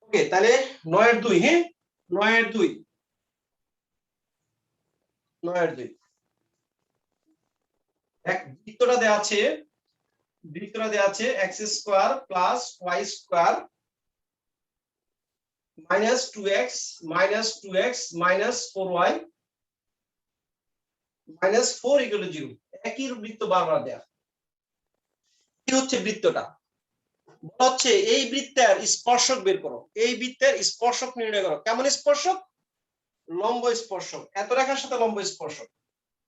ওকে, তাহলে 9 এর 2, হ্যাঁ 9 এর 2, 9 এর 2 এক বৃত্তটা দেওয়া আছে, x square plus y square minus 2x minus 4y minus 4 equal to 0। একই বৃত্ত বারবার দেয়া। কি হচ্ছে বৃত্তটা? বলা হচ্ছে এই বৃত্তের স্পর্শক বের করো, এই বৃত্তের স্পর্শক নির্ণয় করো। কেমন স্পর্শক? লম্ব স্পর্শক। এত রেখার সাথে লম্ব স্পর্শক।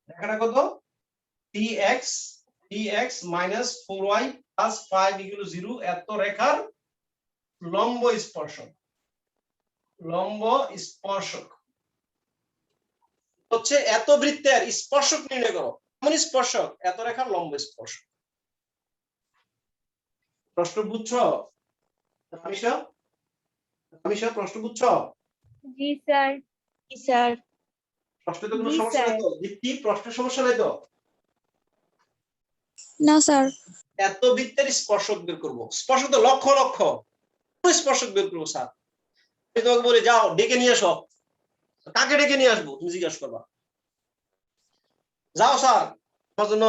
রেখাটা কত? 3x minus 4y plus 5 equal to 0। এত রেখার লম্ব স্পর্শক। লম্ব স্পর্শক হচ্ছে এত বৃত্তের স্পর্শক নির্ণয় করো। কেমন স্পর্শক? এত রেখার লম্ব স্পর্শক। প্রশ্ন বুঝছো রামিশা? রামিশা প্রশ্ন বুঝছো? জি স্যার। জি স্যার। প্রশ্নে তো কোনো সমস্যা নাই তো? দীপ্তি, প্রশ্নের সমস্যা নাই তো? না স্যার। এত বৃত্তের স্পর্শক বের করব। স্পর্শক তো লক্ষ লক্ষ, স্পর্শক বের করবো স্যার। আমি তোমাকে বলি যাও ডেকে নিয়ে আসো। কাকে ডেকে নিয়ে আসবো তুমি জিজ্ঞাসা করবা। যাও স্যার আমার জন্য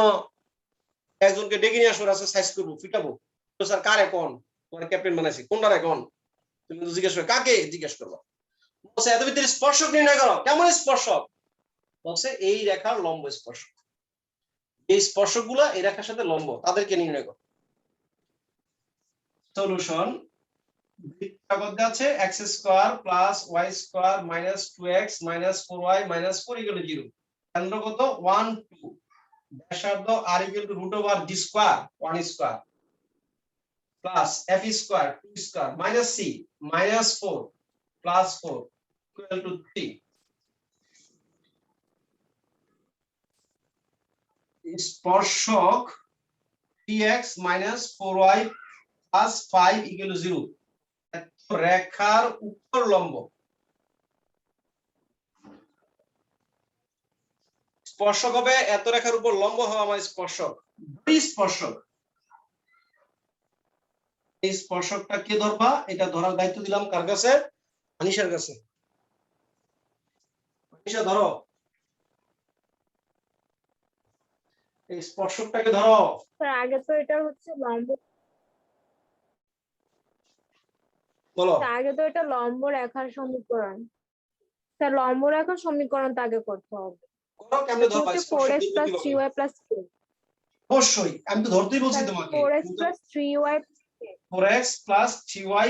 একজনকে ডেকে নিয়ে আসো, রাস্তা সাইজ করবো, ফিটাবো। তো স্যার কার এখন তোমার ক্যাপ্টেন বানাইছি, কোনটার এখন? তুমি তো জিজ্ঞাসা করো কাকে জিজ্ঞেস করবা। বলছে এত বৃত্তের স্পর্শক নির্ণয় করো। কেমন স্পর্শক? বলছে এই রেখার লম্ব স্পর্শক। এই স্পর্শক গুলা এই রেখার সাথে লম্ব, তাদেরকে নির্ণয় করো। সলিউশন বৃত্তাকার আছে x square plus y square minus 2x minus 4y minus 4 equal to 0। কেন্দ্র কত? 1 2। ব্যাসার্ধ r equal to root over d square 1 square plus f square 2 square minus c minus 4 plus 4 equal to 3। স্পর্শক 3x minus 4y plus 5 equal to 0। রেখার উপর লম্ব। স্পর্শক হবে এত রেখার উপর লম্ব হওয়া আমার স্পর্শক। দুই স্পর্শক। এই স্পর্শকটা কে ধরবা? এটা ধরার দায়িত্ব দিলাম কার কাছে? আনিশার কাছে। আনিশা ধরো এই স্পর্শকটাকে ধরো। স্যার আগে তো এটা হচ্ছে লম্ব। বলো। আগে তো এটা লম্ব রেখার সমীকরণ। স্যার লম্ব রেখার সমীকরণ তো আগে করতে হবে। করো, কেমনে ধরবা? স্পর্শক 4x ধরবে কিভাবে? 3y k। অবশ্যই আমি তো ধরতেই বলছি তোমাকে। 4x 3y 4x 3y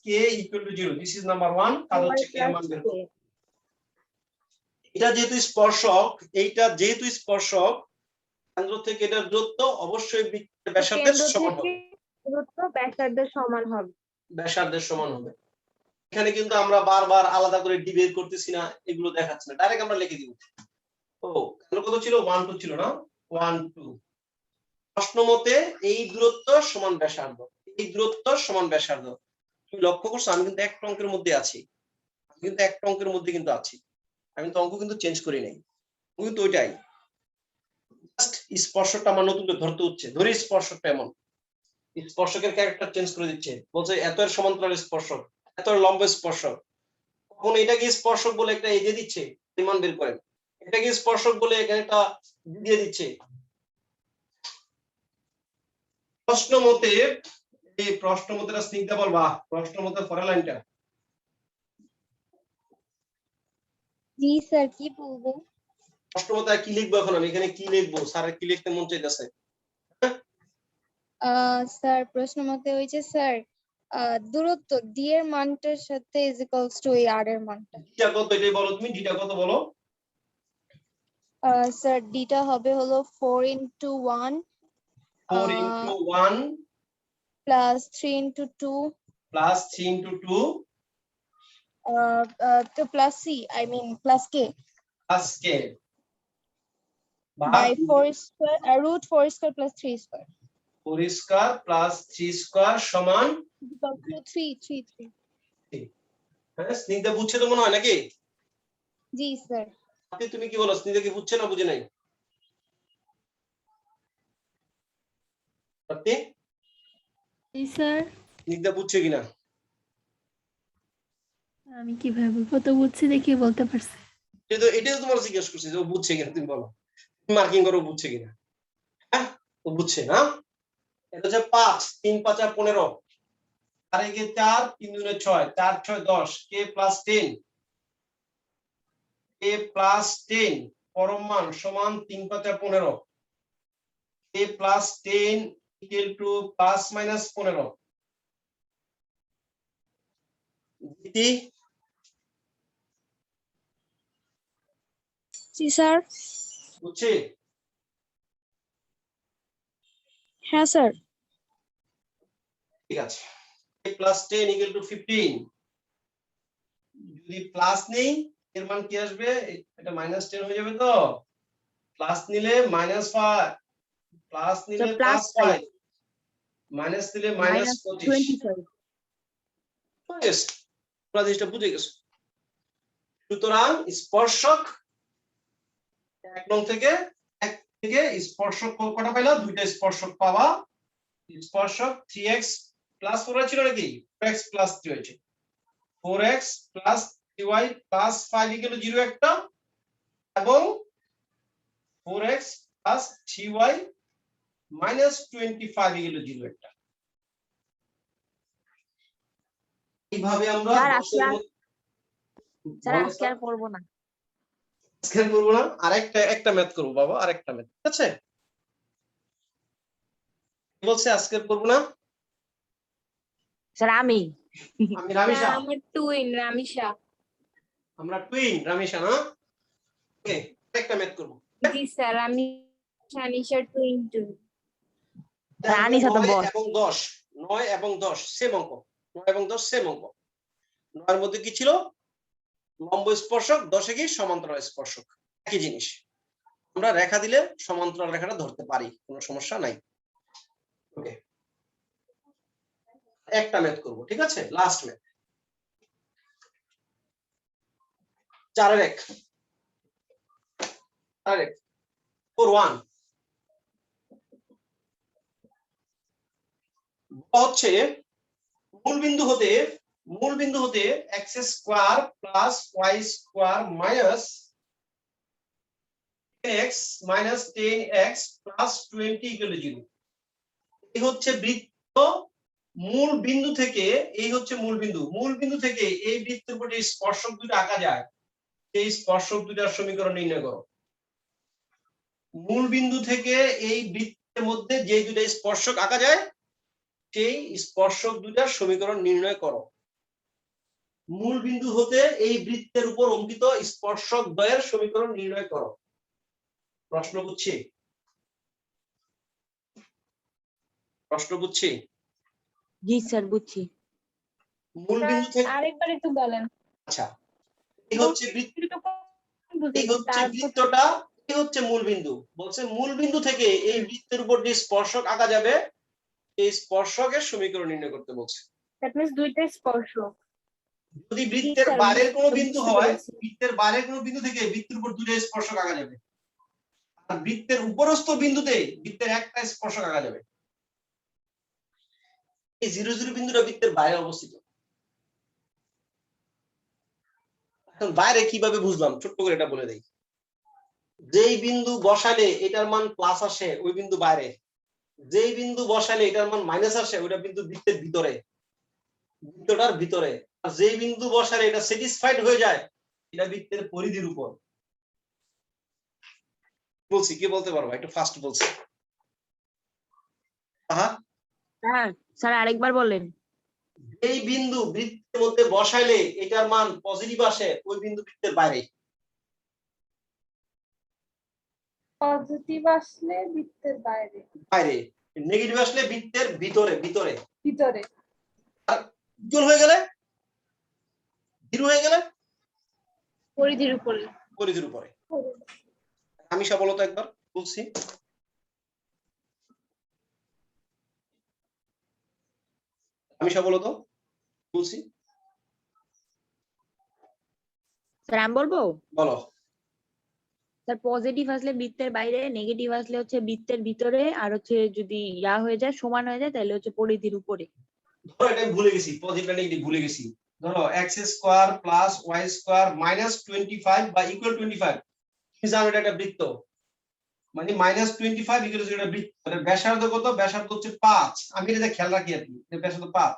k equal to 0। This is number 1। কাজ হচ্ছে k এর মান বের করো। এটা যেহেতু স্পর্শক, এইটা যেহেতু স্পর্শক, কেন্দ্র থেকে এটার দূরত্ব অবশ্যই বৃত্তের ব্যাসার্ধের সমান হবে। দূরত্ব ব্যাসার্ধের সমান হবে। ব্যাসার্ধের সমান হবে। এখানে কিন্তু আমরা বারবার আলাদা করে ডিবেট করতেছি না, এগুলো দেখাচ্ছি না, ডাইরেক্ট আমরা লিখে দিব। ও কেন কত ছিল? 1 2 ছিল না? 1 2। প্রশ্ন মতে এই দূরত্ব সমান ব্যাসার্ধ, এই দূরত্ব সমান ব্যাসার্ধ। তুমি লক্ষ্য করছো আমি কিন্তু একটা অঙ্কের মধ্যে আছি, আমি কিন্তু একটা অঙ্কের মধ্যে কিন্তু আছি, আমি তো অঙ্ক কিন্তু চেঞ্জ করি নাই, কিন্তু ওইটাই জাস্ট স্পর্শটা আমার নতুন করে ধরতে হচ্ছে। ধরি স্পর্শকটা এমন, স্পর্শকের ক্যারেক্টার চেঞ্জ করে দিচ্ছে, বলছে এত এর সমান্তরাল স্পর্শক, এত এর লম্ব স্পর্শক। কখন এটাকে স্পর্শক বলে একটা এই দিয়ে দিচ্ছে, পরিমাণ বের করেন। এটাকে স্পর্শক বলে এখানে একটা দিয়ে দিচ্ছে। প্রশ্ন মতে এই প্রশ্ন মতেটা স্নিগ্ধা বলবা, প্রশ্ন মতে পরের লাইনটা। জি স্যার কি বলবো? প্রশ্ন মতে কি লিখবো এখন? আমি এখানে কি লিখবো? স্যারের কি লিখতে মন চাইতেছে? স্যার প্রশ্ন মতে ওই যে স্যার দূরত্ব d এর মানটার সাথে ইজ ইকুয়ালস টু এই r এর মানটা। ডিটা কত এটাই বলো তুমি, ডিটা কত বলো? স্যার ডিটা হবে হলো 4 into 1 4 into 1 plus 3 into 2 plus 3 into 2 to plus c I mean plus k plus k by 4 square root 4 square plus 3 square 4 square plus 3 square সমান 3 হ্যাঁ স্নিগ্ধা বুঝছে তো মনে হয় নাকি? জি স্যার। আপনি তুমি কি বলো, স্নিগ্ধা কি বুঝছে না বুঝে নাই? আপনি জি স্যার। নিকদা বুঝছে কিনা? আমি কিভাবে বলবো, তো বুঝছি দেখি বলতে পারছি। এটাই তো তোমার জিজ্ঞেস করছি যে ও বুঝছে কিনা, তুমি বলো মার্কিং করো বুঝছে কিনা। হ্যাঁ ও বুঝছে না। এটা হচ্ছে 5 3 5 15 আর একে 4 3 2 6 4 6 10 কে প্লাস 10 কে প্লাস 10 পরম মান সমান 3 5 15 কে plus 10 equal to plus minus 15 দিদি জি স্যার। বুঝছে? হ্যাঁ স্যার। ঠিক আছে a প্লাস 10 ইকুয়াল টু 15 যদি প্লাস নেই এর মান কি আসবে? এটা মাইনাস 10 হয়ে যাবে তো, প্লাস নিলে মাইনাস 5 প্লাস নিলে প্লাস 5 মাইনাস দিলে মাইনাস 25 yes তোমরা জিনিসটা বুঝে গেছো। সুতরাং স্পর্শক এক নং থেকে স্পর্শক কটা পাইলা? দুইটা স্পর্শক পাবা। স্পর্শক 3x প্লাস 4 ছিল নাকি? 4x প্লাস 3 হয়েছে 4x plus 3y plus 5 equal to 0 একটা, এবং 4x plus 3y minus 25 equal to 0 একটা। এইভাবে আমরা আজকে আর করবো না। স্ক্যান করব না, একটা ম্যাথ করব বাবা, আরেকটা ম্যাথ। ঠিক আছে বলছে আজকে করব না। স্যার আমি রামিশা, আমার টুইন রামিশা। আমরা টুইন রামিশা না। ওকে একটা ম্যাথ করব। জি স্যার, আমি শানিশা টুইন টু। রানিশা তো 9 বস। এবং 10 9 এবং 10 সেম অঙ্ক। 9 এবং 10 সেম অঙ্ক। 9 এর মধ্যে কি ছিল? লম্ব স্পর্শক, 10 এ কি সমান্তরাল স্পর্শক, একই জিনিস। আমরা রেখা দিলে সমান্তরাল রেখাটা ধরতে পারি, কোনো সমস্যা নাই। ওকে একটা ম্যাথ করব, ঠিক আছে? লাস্ট ম্যাথ 4 এর 1 4 1 হচ্ছে মূল বিন্দু হতে x square plus y square minus x minus 10x plus 20 equal to 0। এই হচ্ছে বৃত্ত। মূল বিন্দু থেকে এই হচ্ছে মূল বিন্দু থেকে এই বৃত্তের উপর যে স্পর্শক দুটো আঁকা যায় সেই স্পর্শক দুটার সমীকরণ নির্ণয় করো। মূল বিন্দু থেকে এই বৃত্তের মধ্যে যে দুটো স্পর্শক আঁকা যায় সেই স্পর্শক দুটার সমীকরণ নির্ণয় করো। মূল বিন্দু হতে এই বৃত্তের উপর অঙ্কিত স্পর্শক দ্বয়ের সমীকরণ নির্ণয় করো। প্রশ্ন বুঝছি? জি স্যার বুঝছি। মূল বিন্দু থেকে আরেকবার একটু বলেন। আচ্ছা এই হচ্ছে বৃত্তটা, এই হচ্ছে মূল বিন্দু। বলছে মূল বিন্দু থেকে এই বৃত্তের উপর যে স্পর্শক আঁকা যাবে এই স্পর্শকের সমীকরণ নির্ণয় করতে বলছে। দ্যাট মিন্স দুইটা স্পর্শক। যদি বৃত্তের বাইরের কোনো বিন্দু হয়, বৃত্তের বাইরের কোনো বিন্দু থেকে বৃত্তের উপর দুটো স্পর্শক আঁকা যাবে, আর বৃত্তের উপরস্থ বিন্দুতে বৃত্তের একটা স্পর্শক আঁকা যাবে। এই 0 0 বিন্দুটা বৃত্তের বাইরে অবস্থিত। এখন বাইরে কিভাবে বুঝলাম ছোট্ট করে এটা বলে দেই। যেই বিন্দু বসালে এটার মান প্লাস আসে ওই বিন্দু বাইরে, যেই বিন্দু বসালে এটার মান মাইনাস আসে ওইটা বিন্দু বৃত্তের ভিতরে, বৃত্তটার ভিতরে। আর যেই বিন্দু বসালে এটা স্যাটিসফাইড হয়ে যায় এটা বৃত্তের পরিধির উপর। বলছি কি বলতে পারবো? একটু ফাস্ট বলছি। হ্যাঁ স্যার আরেকবার বলেন। এই বিন্দু বৃত্তের মধ্যে বসাইলে এটার মান পজিটিভ আসে ওই বিন্দু বৃত্তের বাইরে। পজিটিভ আসলে বৃত্তের বাইরে, নেগেটিভ আসলে বৃত্তের ভিতরে। আর ইকুয়াল হয়ে গেলে 0 হয়ে গেলে পরিধির উপরে। রামিশা বলো তো একবার, বলছি। রামিশা বলো তো, বলছি। স্যার আমি বলবো। বলো। স্যার পজিটিভ আসলে বৃত্তের বাইরে, নেগেটিভ আসলে হচ্ছে বৃত্তের ভিতরে, আর হচ্ছে যদি হয়ে যায়, সমান হয়ে যায়, তাহলে হচ্ছে পরিধির উপরে। ধরো এটা আমি ভুলে গেছি, পজিটিভ নেগেটিভ ভুলে গেছি। ধরো x square plus y square minus 25 বা ইকুয়াল 25, তুমি জানো এটা একটা বৃত্ত, মানে মাইনাস 25 ইকুয়াল টু এটা বৃত্ত। মানে ব্যাসার্ধ কত? ব্যাসার্ধ হচ্ছে 5। আমি এটা খেয়াল রাখি আর কি, ব্যাসার্ধ 5।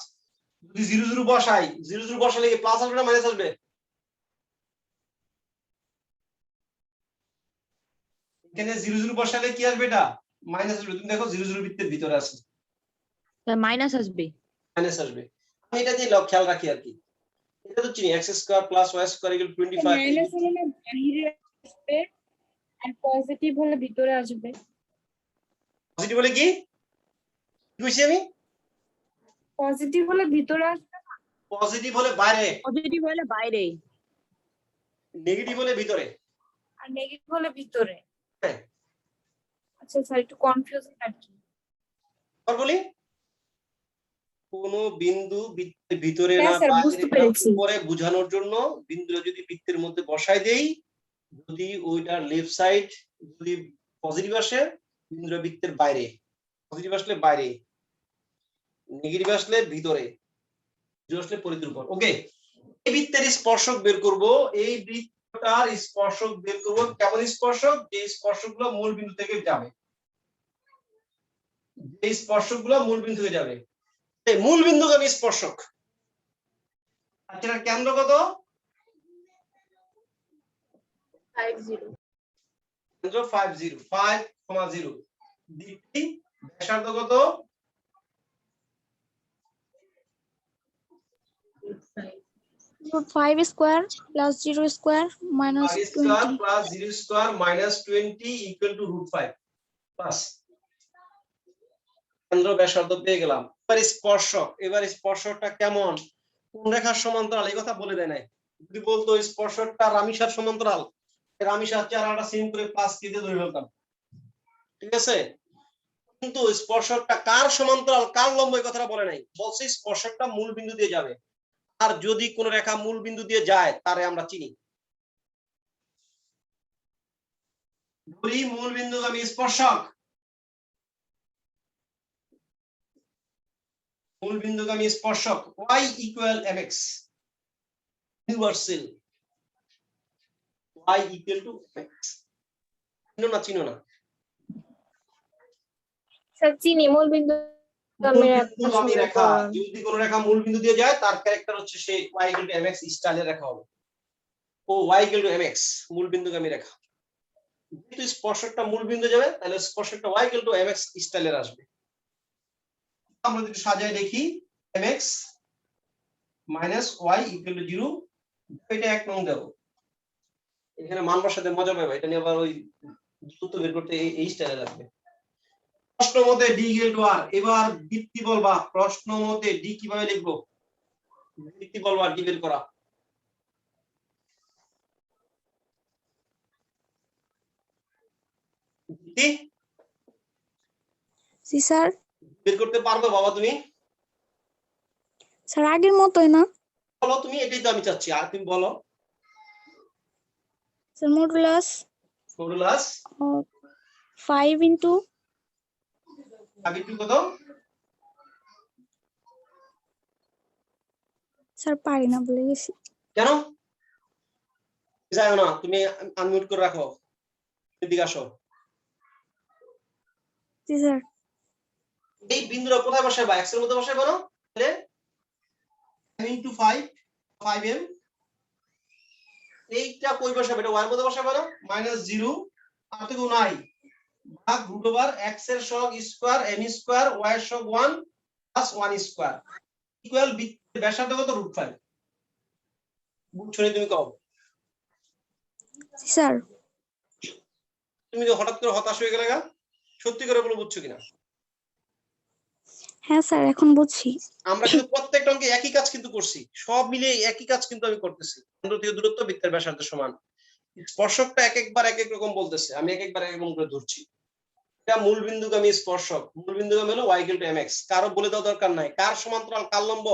যদি 0 0 বসাই, 0 0 বসালে কি প্লাস আসবে না মাইনাস আসবে? এখানে 0 0 বসালে কি আসবে? এটা মাইনাস আসবে। তুমি দেখো 0 0 বৃত্তের ভিতরে আছে, মাইনাস আসবে। মাইনাস আসবে। আমি এটা দিয়ে খেয়াল রাখি আর কি। এটা তো চিনি x square plus y square equal 25। Minus হলে না বাইরে আসবে আর পজিটিভ হলে ভিতরে আসবে। পজিটিভ হলে কি কইছি আমি? পজিটিভ হলে ভিতরে আসবে পজিটিভ হলে বাইরে, পজিটিভ হলে বাইরে। নেগেটিভ হলে ভিতরে। আর নেগেটিভ হলে ভিতরে। হ্যাঁ, আচ্ছা স্যার, একটু কনফিউজিং আর কি। আর বলি, কোন বিন্দু বৃত্তের ভিতরে হ্যাঁ না স্যার, বাইরে বুঝতে না পেরেছি। উপরে বোঝানোর জন্য বিন্দুটা যদি বৃত্তের মধ্যে বসাই দেই, যদি ওইটার লেফট সাইড যদি পজিটিভ আসে, বিন্দুটা বৃত্তের বাইরে, পজিটিভ আসলে বাইরে, নেগেটিভ আসলে ভিতরে, জিরো আসলে পরিধির উপর। ওকে, এই বৃত্তের স্পর্শক বের করব। এই বৃত্তটার স্পর্শক বের করব। কেমন স্পর্শক? যে স্পর্শকগুলো মূল বিন্দু থেকে যাবে, যে স্পর্শকগুলো মূল বিন্দু থেকে যাবে, এই মূল বিন্দুগামী স্পর্শক। আচ্ছা, কেন্দ্র কত? 50 কেন্দ্র 50, 5,0। দিকটি ব্যাসার্ধ কত? 5 square plus 0 square minus 5 square 20 plus 0 square minus 20 equal to √5। বাস, কেন্দ্র ব্যাসার্ধ পেয়ে গেলাম। এবার স্পর্শক, এবার স্পর্শকটা কেমন, কোন রেখার সমান্তরাল, এই কথা বলে দেয় নাই। যদি বলতো স্পর্শকটা রামিসার সমান্তরাল, রামিসার চেহারাটা সিম করে প্লাস কি দিয়ে ধরে ফেলতাম, ঠিক আছে? কিন্তু স্পর্শকটা কার সমান্তরাল, কার লম্ব, এই কথাটা বলে নাই। বলছে স্পর্শকটা মূল বিন্দু দিয়ে যাবে, আর যদি কোন রেখা মূল বিন্দু দিয়ে যায় তারে আমরা চিনি। ধরি মূল বিন্দুগামী স্পর্শক, মূল বিন্দুগামী স্পর্শক y equal mx, universal y equal to mx। চিনো না? চিনো না? স্যার চিনি, মূল বিন্দু মূলবিন্দুগামী রেখা, যদি কোন রেখা মূল বিন্দু দিয়ে যায় তার ক্যারেক্টার হচ্ছে সেই y ইকুয়াল টু mx স্টাইলের রেখা হবে। ও y ইকুয়াল টু mx মূল বিন্দুগামী রেখা। যেহেতু স্পর্শকটা মূল বিন্দু যাবে, তাহলে স্পর্শকটা y ইকুয়াল টু mx স্টাইলের আসবে। আমরা যদি সাজায় দেখি, mx minus y equal to 0, এটা এক নং দেব। এখানে মান বসাতে মজা পাবে, এটা নিয়ে আবার ওই সূত্র বের করতে এই স্টাইলে লাগবে। প্রশ্ন মতে d ইকুয়াল টু r। এবার বৃত্তি বলবা, প্রশ্ন মতে d কিভাবে লিখবো? বৃত্তি বলবা, d বের করা। বৃত্তি জি স্যার। বের করতে পারবে বাবা তুমি? স্যার আগের মতোই না বলো তুমি, এটাই তো আমি চাচ্ছি। আর তুমি বলো। স্যার, মডুলাস মডুলাস 5 ইন্টু কত? স্যার পারি না, বলে গেছি। কেন যাও না? তুমি আনমিউট করে রাখো, এদিকে আসো। জি স্যার। এই বিন্দুটা কোথায় বসাবা? x এর মধ্যে বসাবো না? তাহলে m ইনটু 5, 5m। এইটা কই বসাবে? এটা y এর মধ্যে বসাবো না? -0 আর তো নাই, ভাগ রুট ওভার x এর সহগ স্কয়ার m স্কয়ার y এর সহগ 1 প্লাস 1 স্কয়ার ইকুয়াল ব্যাসার্ধ কত? √5। বুঝছো না? তুমি কও। জি স্যার। তুমি যে হঠাৎ করে হতাশ হয়ে গেলে গা, সত্যি করে বলো, বুঝছো কিনা? হ্যাঁ স্যার, এখন বুঝছি। আমরা কিন্তু প্রত্যেকটা অঙ্কে একই কাজ কিন্তু করছি, সব মিলে একই কাজ কিন্তু আমি করতেছি। কেন্দ্র থেকে দূরত্ব বৃত্তের ব্যাসার্ধের সমান। স্পর্শকটা এক একবার এক এক রকম বলতেছে, আমি এক একবার এক রকম করে ধরছি। এটা মূল বিন্দুগামী স্পর্শক, মূল বিন্দুগামী হলো y ইকুয়াল টু mx। কারো বলে দেওয়া দরকার নাই, কার সমান্তরাল কার লম্ব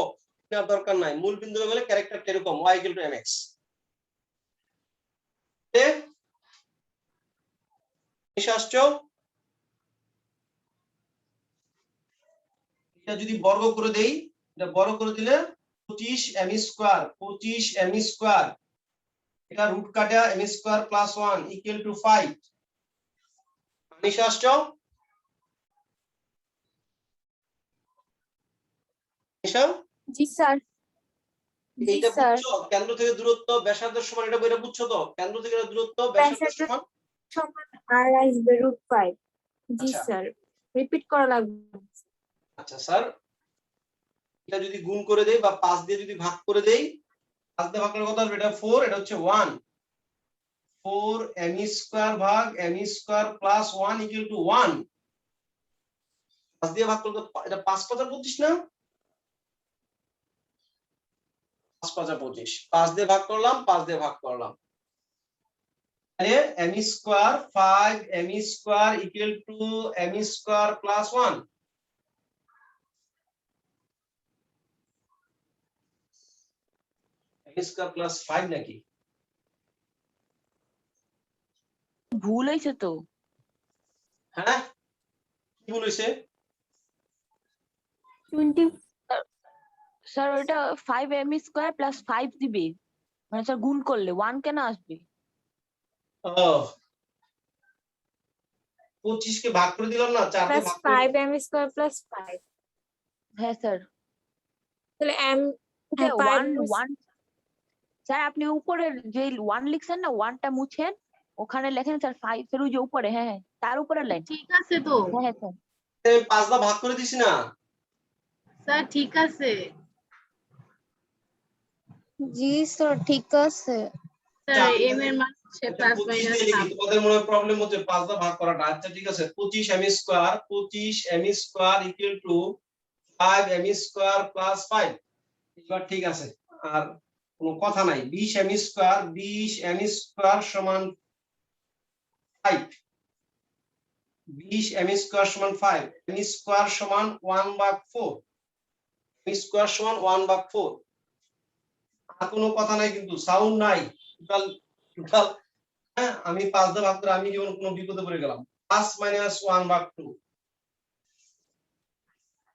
নেওয়ার দরকার নাই। মূল বিন্দুগামী হলে ক্যারেক্টারটা এরকম, y ইকুয়াল টু mx। এসে আসছো? এটা যদি বর্গ করে দেই, এটা বর্গ করে দিলে 25 m স্কয়ার, 25 m স্কয়ার, এটা রুট কাটা m square plus 1 equal to 5। এসে আসছো? এসো। জি স্যার। জি এইটা স্যার। বুঝছো? কেন্দ্র থেকে দূরত্ব ব্যাসার্ধের সমান, এটা বইটা বুঝছো তো? কেন্দ্র থেকে দূরত্ব ব্যাসার্ধের সমান। সমান আর আসবে √5। জি আচ্ছা স্যার, রিপিট করা লাগবে। আচ্ছা স্যার, এটা যদি গুণ করে দেই বা 5 দিয়ে যদি ভাগ করে দেই, 5 দিয়ে ভাগ করলে কত আসবে? এটা 4, এটা হচ্ছে 1। 4 m স্কয়ার ভাগ m square plus 1 equal to 1। 5 দিয়ে ভাগ করলে তো এটা 5 5 25 না? 5 5 25, 5 দিয়ে ভাগ করলাম, 5 দিয়ে ভাগ করলাম, তাহলে m square 5 m square equal to m square plus 1। m square plus 5 নাকি? ভুল হয়েছে তো। হ্যাঁ, কি বলেছে? 20 স্যার ওটা 5m স্কয়ার প্লাস 5 দিবে, মানে স্যার গুণ করলে 1 কেন আসবে? ও 25 কে ভাগ করে দিলাম না, 4 দিয়ে প্লাস ভাগ করে 5 m স্কয়ার প্লাস 5, হ্যাঁ স্যার। তাহলে m হ্যাঁ 1 5 1 স্যার আপনি উপরে যে 1 লিখছেন না, 1টা মুছেন, ওখানে লেখেন স্যার 5 এর ওই যে উপরে, হ্যাঁ হ্যাঁ তার উপরে লাইন। ঠিক আছে তো হ্যাঁ হ্যাঁ স্যার। 5 দা ভাগ করে দিছি না? স্যার, ঠিক আছে জি স্যার, ঠিক আছে। স্যার, m এর মান হচ্ছে প্লাস 25 মাইনাস দিয়ে লিখি, হাফ। তোমাদের মনে হয় প্রবলেম হচ্ছে 5 দা ভাগ করাটা। আচ্ছা ঠিক আছে, 25 m square, 25 m square equal to 5 m square plus 5। এবার ঠিক আছে, আর কোনো কথা নাই। 20 m স্কয়ার, 20 m স্কয়ার সমান 5, 20 m স্কয়ার সমান 5, m স্কয়ার সমান 1/4, m স্কয়ার সমান 1/4। আর কোনো কথা নাই কিন্তু, সাউন্ড নাই, টোটাল টোটাল। হ্যাঁ, আমি 5 দা ভাগ করে আমি যেমন কোনো বিপদে পড়ে গেলাম। প্লাস মাইনাস 1/2,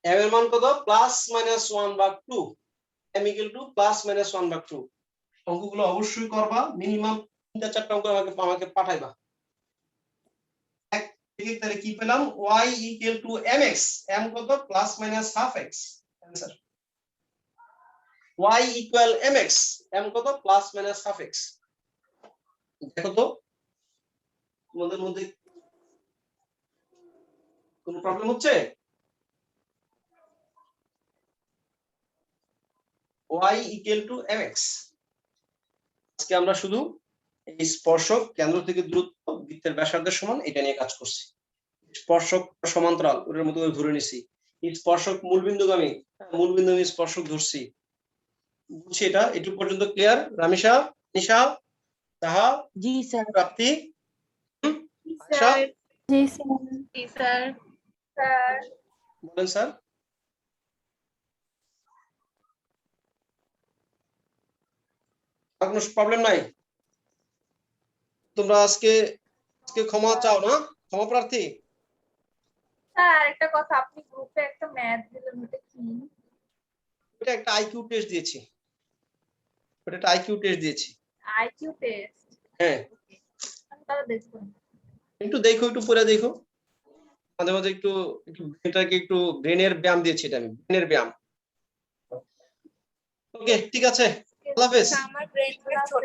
m এর মান কত? Plus minus 1/2, m equal to plus minus 1/2। অঙ্কগুলো অবশ্যই করবা, মিনিমাম 3টা 4টা অঙ্ক আমাকে পাঠাইবা। ঠিক তাহলে কি পেলাম? y equal to mx, m কত? Plus minus half x। Answer y equal mx, m কত? Plus minus half x। দেখো তো তোমাদের মধ্যে কোনো প্রবলেম হচ্ছে? y equal to mx। আজকে আমরা শুধু এই স্পর্শক কেন্দ্র থেকে দূরত্ব বৃত্তের ব্যাসার্ধের সমান এটা নিয়ে কাজ করছি। স্পর্শক সমান্তরাল ওর মতো করে ধরে নিছি। এই স্পর্শক মূলবিন্দুগামী, মূলবিন্দুগামী স্পর্শক ধরছি। বুঝছি এটা? এটুকু পর্যন্ত ক্লিয়ার? রামিশা, নিশা, তাহা, জি স্যার। প্রাপ্তি, আশা, স্যার, জি স্যার। জি স্যার। স্যার, বলেন স্যার। আর কোনো প্রবলেম নাই? তোমরা আজকে ক্ষমা চাও না? ক্ষমা প্রার্থী? স্যার আরেকটা কথা, আপনি গ্রুপে একটা ম্যাথ দিলেন, ওটা কি? এটা একটা আইকিউ টেস্ট দিয়েছি। ওটা একটা আইকিউ টেস্ট দিয়েছি। IQ test. হ্যাঁ, আমি তাহলে দেখুন। একটু দেখো, একটু পড়ে দেখো, মাঝে মাঝে একটু একটু ব্রেনটাকে একটু ব্রেনের ব্যায়াম দিয়েছি এটা আমি, ব্রেনের ব্যায়াম। ওকে ঠিক আছে, আল্লাহ হাফেজ। আমার ব্রেনটা ছোট।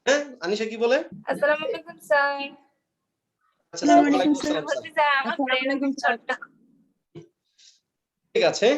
হ্যাঁ, আনিশা কি বলে? আসসালামু আলাইকুম স্যার। আচ্ছা স্যার, আসসালামু ওয়ালাইকুম আলাইকুম আসসালাম স্যার। বলছি স্যার, আমার ব্রেন ছোট। ঠিক আছে।